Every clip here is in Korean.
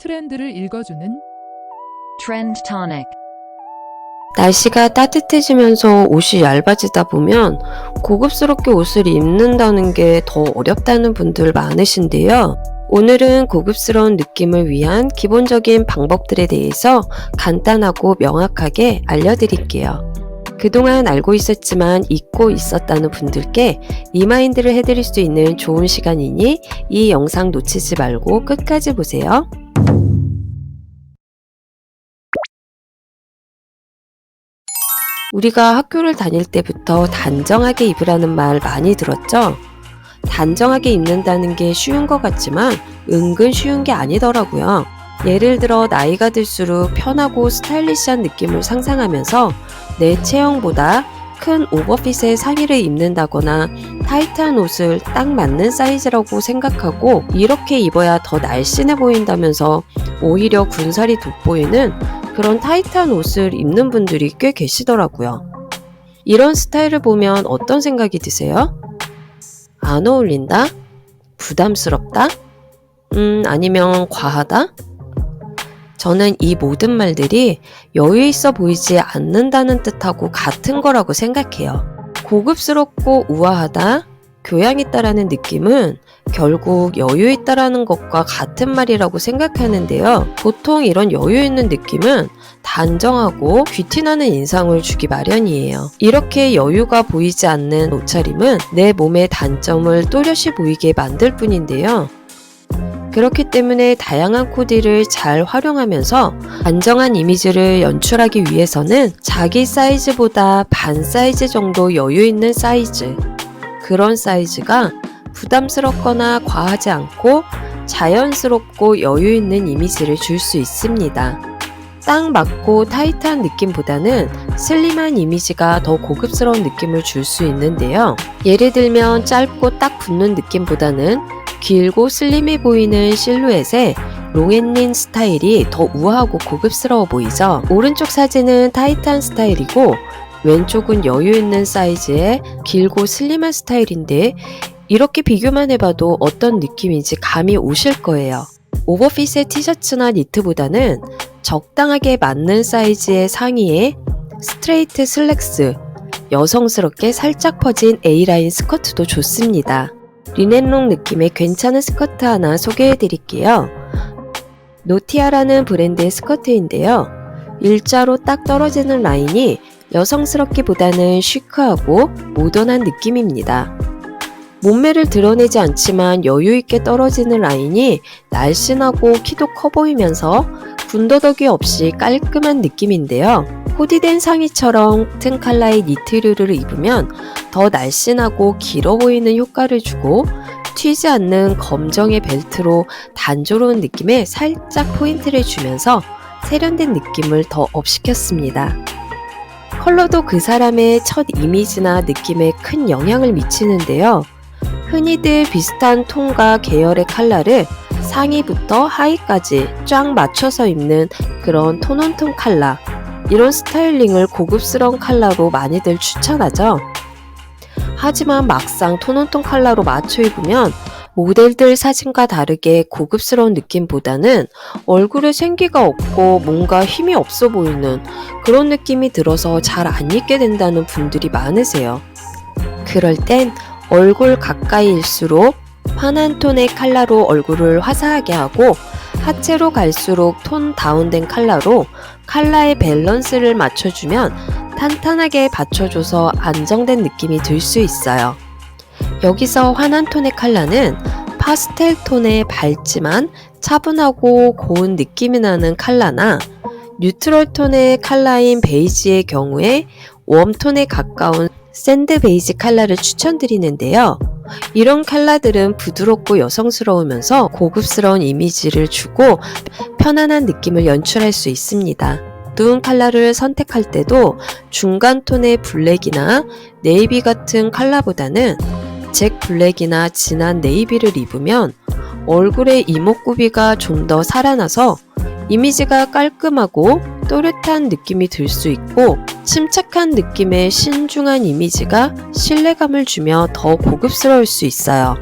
트렌드를 읽어주는 Trend Tonic. 날씨가 따뜻해지면서 옷이 얇아지다 보면 고급스럽게 옷을 입는다는 게 더 어렵다는 분들 많으신데요. 오늘은 고급스러운 느낌을 위한 기본적인 방법들에 대해서 간단하고 명확하게 알려드릴게요. 그동안 알고 있었지만 잊고 있었다는 분들께 리마인드를 해드릴 수 있는 좋은 시간이니 이 영상 놓치지 말고 끝까지 보세요. 우리가 학교를 다닐 때부터 단정하게 입으라는 말 많이 들었죠? 단정하게 입는다는 게 쉬운 것 같지만 은근 쉬운 게 아니더라고요. 예를 들어 나이가 들수록 편하고 스타일리시한 느낌을 상상하면서 내 체형보다 큰 오버핏의 상의를 입는다거나 타이트한 옷을 딱 맞는 사이즈라고 생각하고 이렇게 입어야 더 날씬해 보인다면서 오히려 군살이 돋보이는 그런 타이트한 옷을 입는 분들이 꽤 계시더라고요. 이런 스타일을 보면 어떤 생각이 드세요? 안 어울린다? 부담스럽다? 아니면 과하다? 저는 이 모든 말들이 여유 있어 보이지 않는다는 뜻하고 같은 거라고 생각해요. 고급스럽고 우아하다, 교양 있다라는 느낌은 결국 여유 있다라는 것과 같은 말이라고 생각하는데요. 보통 이런 여유 있는 느낌은 단정하고 귀티나는 인상을 주기 마련이에요. 이렇게 여유가 보이지 않는 옷차림은 내 몸의 단점을 또렷이 보이게 만들 뿐인데요. 그렇기 때문에 다양한 코디를 잘 활용하면서 안정한 이미지를 연출하기 위해서는 자기 사이즈보다 반 사이즈 정도 여유 있는 사이즈, 그런 사이즈가 부담스럽거나 과하지 않고 자연스럽고 여유 있는 이미지를 줄 수 있습니다. 딱 맞고 타이트한 느낌보다는 슬림한 이미지가 더 고급스러운 느낌을 줄 수 있는데요. 예를 들면 짧고 딱 붙는 느낌보다는 길고 슬림해 보이는 실루엣의 롱앤린 스타일이 더 우아하고 고급스러워 보이죠. 오른쪽 사진은 타이트한 스타일이고 왼쪽은 여유 있는 사이즈의 길고 슬림한 스타일인데 이렇게 비교만 해봐도 어떤 느낌인지 감이 오실 거예요. 오버핏의 티셔츠나 니트보다는 적당하게 맞는 사이즈의 상의에 스트레이트 슬랙스, 여성스럽게 살짝 퍼진 A라인 스커트도 좋습니다. 리넨롱 느낌의 괜찮은 스커트 하나 소개해 드릴게요. 노티아라는 브랜드의 스커트인데요. 일자로 딱 떨어지는 라인이 여성스럽기보다는 시크하고 모던한 느낌입니다. 몸매를 드러내지 않지만 여유있게 떨어지는 라인이 날씬하고 키도 커 보이면서 군더더기 없이 깔끔한 느낌인데요. 코디된 상의처럼 같은 컬러의 니트류를 입으면 더 날씬하고 길어 보이는 효과를 주고 튀지 않는 검정의 벨트로 단조로운 느낌에 살짝 포인트를 주면서 세련된 느낌을 더 업시켰습니다. 컬러도 그 사람의 첫 이미지나 느낌에 큰 영향을 미치는데요. 흔히들 비슷한 톤과 계열의 컬러를 상의부터 하의까지 쫙 맞춰서 입는 그런 톤온톤 컬러, 이런 스타일링을 고급스러운 컬러로 많이들 추천하죠. 하지만 막상 톤온톤 컬러로 맞춰 입으면 모델들 사진과 다르게 고급스러운 느낌보다는 얼굴에 생기가 없고 뭔가 힘이 없어 보이는 그런 느낌이 들어서 잘 안 입게 된다는 분들이 많으세요. 그럴 땐 얼굴 가까이일수록 환한 톤의 컬러로 얼굴을 화사하게 하고 하체로 갈수록 톤 다운된 컬러로 컬러의 밸런스를 맞춰주면 탄탄하게 받쳐줘서 안정된 느낌이 들 수 있어요. 여기서 환한 톤의 컬러는 파스텔 톤의 밝지만 차분하고 고운 느낌이 나는 컬러나 뉴트럴 톤의 컬러인 베이지의 경우에 웜톤에 가까운 샌드 베이지 컬러를 추천드리는데요. 이런 컬러들은 부드럽고 여성스러우면서 고급스러운 이미지를 주고 편안한 느낌을 연출할 수 있습니다. 어두운 컬러를 선택할 때도 중간 톤의 블랙이나 네이비 같은 컬러보다는 잭 블랙이나 진한 네이비를 입으면 얼굴의 이목구비가 좀 더 살아나서 이미지가 깔끔하고 또렷한 느낌이 들 수 있고 침착한 느낌의 신중한 이미지가 신뢰감을 주며 더 고급스러울 수 있어요.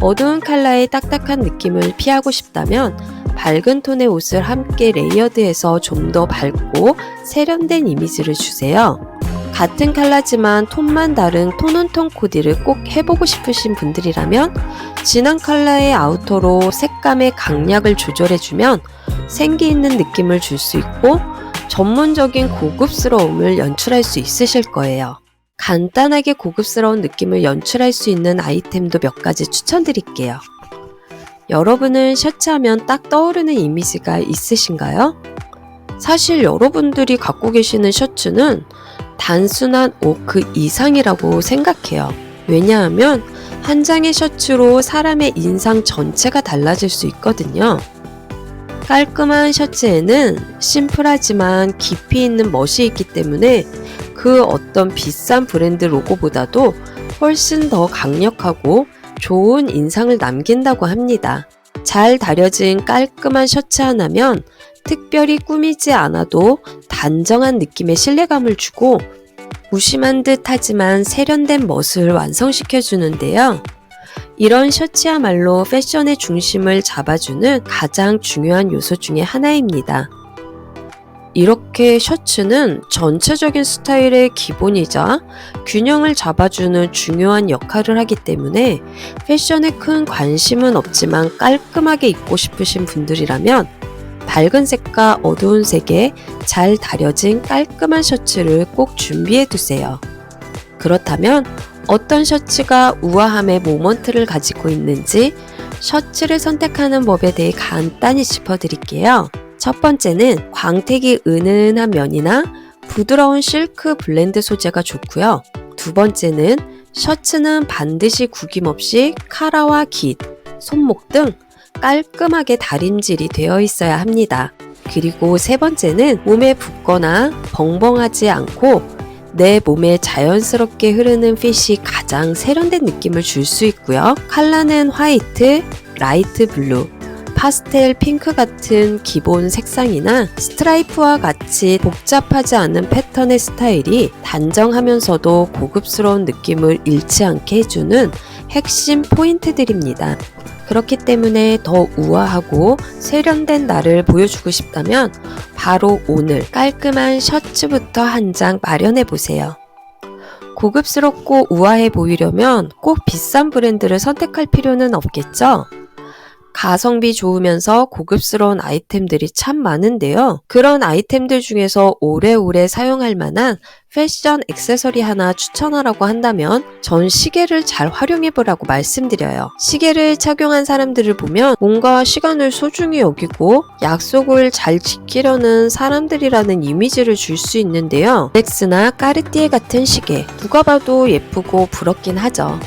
어두운 컬러의 딱딱한 느낌을 피하고 싶다면 밝은 톤의 옷을 함께 레이어드해서 좀 더 밝고 세련된 이미지를 주세요. 같은 컬러지만 톤만 다른 톤온톤 코디를 꼭 해보고 싶으신 분들이라면 진한 컬러의 아우터로 색감의 강약을 조절해주면 생기 있는 느낌을 줄 수 있고 전문적인 고급스러움을 연출할 수 있으실 거예요. 간단하게 고급스러운 느낌을 연출할 수 있는 아이템도 몇 가지 추천드릴게요. 여러분은 셔츠하면 딱 떠오르는 이미지가 있으신가요? 사실 여러분들이 갖고 계시는 셔츠는 단순한 옷 그 이상이라고 생각해요. 왜냐하면 한 장의 셔츠로 사람의 인상 전체가 달라질 수 있거든요. 깔끔한 셔츠에는 심플하지만 깊이 있는 멋이 있기 때문에 그 어떤 비싼 브랜드 로고보다도 훨씬 더 강력하고 좋은 인상을 남긴다고 합니다. 잘 다려진 깔끔한 셔츠 하나면 특별히 꾸미지 않아도 단정한 느낌의 신뢰감을 주고 무심한 듯 하지만 세련된 멋을 완성시켜 주는데요. 이런 셔츠야말로 패션의 중심을 잡아주는 가장 중요한 요소 중에 하나입니다. 이렇게 셔츠는 전체적인 스타일의 기본이자 균형을 잡아주는 중요한 역할을 하기 때문에 패션에 큰 관심은 없지만 깔끔하게 입고 싶으신 분들이라면 밝은 색과 어두운 색에 잘 다려진 깔끔한 셔츠를 꼭 준비해 두세요. 그렇다면 어떤 셔츠가 우아함의 모먼트를 가지고 있는지 셔츠를 선택하는 법에 대해 간단히 짚어드릴게요. 첫 번째는 광택이 은은한 면이나 부드러운 실크 블렌드 소재가 좋고요. 두 번째는 셔츠는 반드시 구김없이 카라와 깃, 손목 등 깔끔하게 다림질이 되어 있어야 합니다. 그리고 세 번째는 몸에 붙거나 벙벙하지 않고 내 몸에 자연스럽게 흐르는 핏이 가장 세련된 느낌을 줄 수 있고요. 컬러는 화이트, 라이트 블루, 파스텔 핑크 같은 기본 색상이나 스트라이프와 같이 복잡하지 않은 패턴의 스타일이 단정하면서도 고급스러운 느낌을 잃지 않게 해주는 핵심 포인트들입니다. 그렇기 때문에 더 우아하고 세련된 나를 보여주고 싶다면 바로 오늘 깔끔한 셔츠부터 한 장 마련해 보세요. 고급스럽고 우아해 보이려면 꼭 비싼 브랜드를 선택할 필요는 없겠죠? 가성비 좋으면서 고급스러운 아이템들이 참 많은데요. 그런 아이템들 중에서 오래오래 사용할 만한 패션 액세서리 하나 추천하라고 한다면 전 시계를 잘 활용해보라고 말씀드려요. 시계를 착용한 사람들을 보면 뭔가 시간을 소중히 여기고 약속을 잘 지키려는 사람들이라는 이미지를 줄 수 있는데요. 렉스나 까르띠에 같은 시계 누가 봐도 예쁘고 부럽긴 하죠.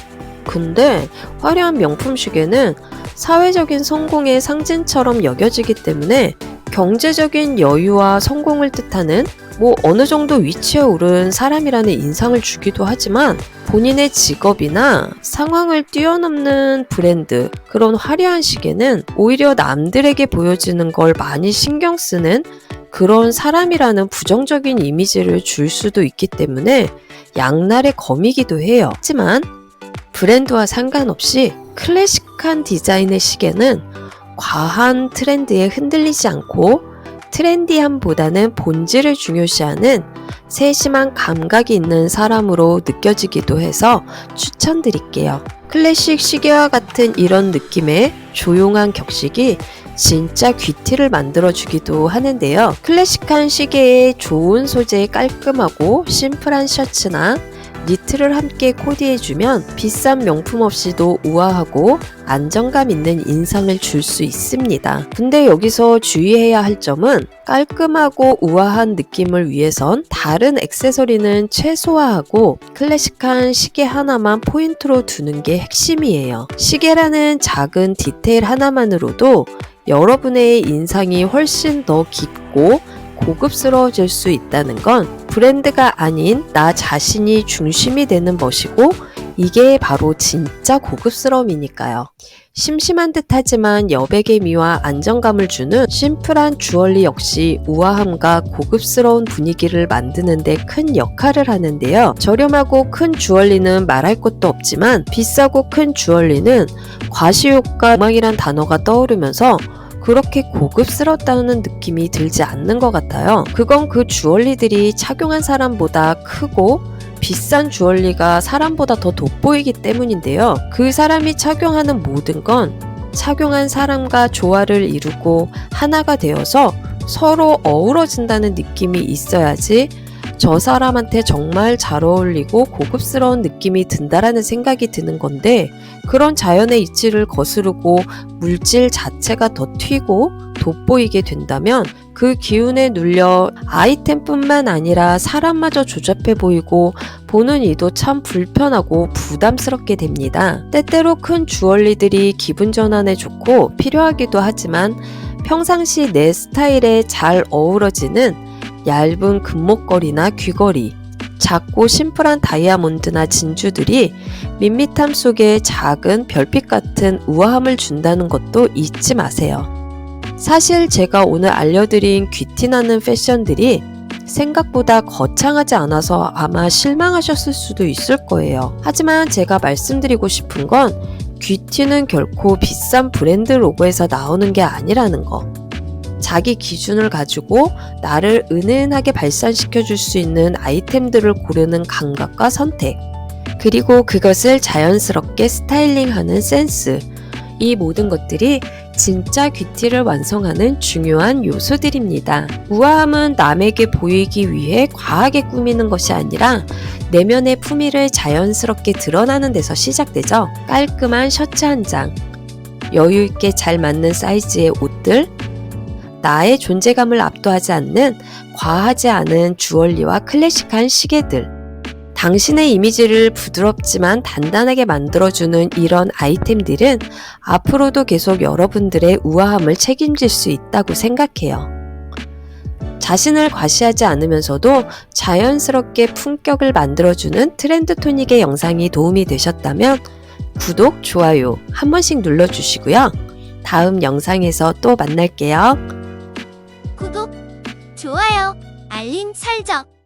근데 화려한 명품 시계는 사회적인 성공의 상징처럼 여겨지기 때문에 경제적인 여유와 성공을 뜻하는 어느 정도 위치에 오른 사람이라는 인상을 주기도 하지만 본인의 직업이나 상황을 뛰어넘는 브랜드, 그런 화려한 시계는 오히려 남들에게 보여지는 걸 많이 신경 쓰는 그런 사람이라는 부정적인 이미지를 줄 수도 있기 때문에 양날의 검이기도 해요. 하지만 브랜드와 상관없이 클래식한 디자인의 시계는 과한 트렌드에 흔들리지 않고 트렌디함보다는 본질을 중요시하는 세심한 감각이 있는 사람으로 느껴지기도 해서 추천드릴게요. 클래식 시계와 같은 이런 느낌의 조용한 격식이 진짜 귀티를 만들어주기도 하는데요. 클래식한 시계에 좋은 소재의 깔끔하고 심플한 셔츠나 니트를 함께 코디해주면 비싼 명품 없이도 우아하고 안정감 있는 인상을 줄 수 있습니다. 근데 여기서 주의해야 할 점은 깔끔하고 우아한 느낌을 위해선 다른 액세서리는 최소화하고 클래식한 시계 하나만 포인트로 두는 게 핵심이에요. 시계라는 작은 디테일 하나만으로도 여러분의 인상이 훨씬 더 깊고 고급스러워질 수 있다는 건 브랜드가 아닌 나 자신이 중심이 되는 것이고 이게 바로 진짜 고급스러움이니까요. 심심한 듯 하지만 여백의 미와 안정감을 주는 심플한 주얼리 역시 우아함과 고급스러운 분위기를 만드는 데 큰 역할을 하는데요. 저렴하고 큰 주얼리는 말할 것도 없지만 비싸고 큰 주얼리는 과시효과, 로망이란 단어가 떠오르면서 그렇게 고급스럽다는 느낌이 들지 않는 것 같아요. 그건 그 주얼리들이 착용한 사람보다 크고 비싼 주얼리가 사람보다 더 돋보이기 때문인데요. 그 사람이 착용하는 모든 건 착용한 사람과 조화를 이루고 하나가 되어서 서로 어우러진다는 느낌이 있어야지 저 사람한테 정말 잘 어울리고 고급스러운 느낌이 든다라는 생각이 드는 건데, 그런 자연의 이치를 거스르고 물질 자체가 더 튀고 돋보이게 된다면 그 기운에 눌려 아이템뿐만 아니라 사람마저 조잡해 보이고 보는 이도 참 불편하고 부담스럽게 됩니다. 때때로 큰 주얼리들이 기분 전환에 좋고 필요하기도 하지만 평상시 내 스타일에 잘 어우러지는 얇은 금목걸이나 귀걸이, 작고 심플한 다이아몬드나 진주들이 밋밋함 속에 작은 별빛 같은 우아함을 준다는 것도 잊지 마세요. 사실 제가 오늘 알려드린 귀티나는 패션들이 생각보다 거창하지 않아서 아마 실망하셨을 수도 있을 거예요. 하지만 제가 말씀드리고 싶은 건 귀티는 결코 비싼 브랜드 로고에서 나오는 게 아니라는 거. 자기 기준을 가지고 나를 은은하게 발산시켜 줄 수 있는 아이템들을 고르는 감각과 선택, 그리고 그것을 자연스럽게 스타일링하는 센스, 이 모든 것들이 진짜 귀티를 완성하는 중요한 요소들입니다. 우아함은 남에게 보이기 위해 과하게 꾸미는 것이 아니라 내면의 품위를 자연스럽게 드러나는 데서 시작되죠. 깔끔한 셔츠 한 장, 여유있게 잘 맞는 사이즈의 옷들, 나의 존재감을 압도하지 않는 과하지 않은 주얼리와 클래식한 시계들, 당신의 이미지를 부드럽지만 단단하게 만들어주는 이런 아이템들은 앞으로도 계속 여러분들의 우아함을 책임질 수 있다고 생각해요. 자신을 과시하지 않으면서도 자연스럽게 품격을 만들어주는 트렌드 토닉의 영상이 도움이 되셨다면 구독, 좋아요 한 번씩 눌러주시고요. 다음 영상에서 또 만날게요. 구독, 좋아요, 알림 설정.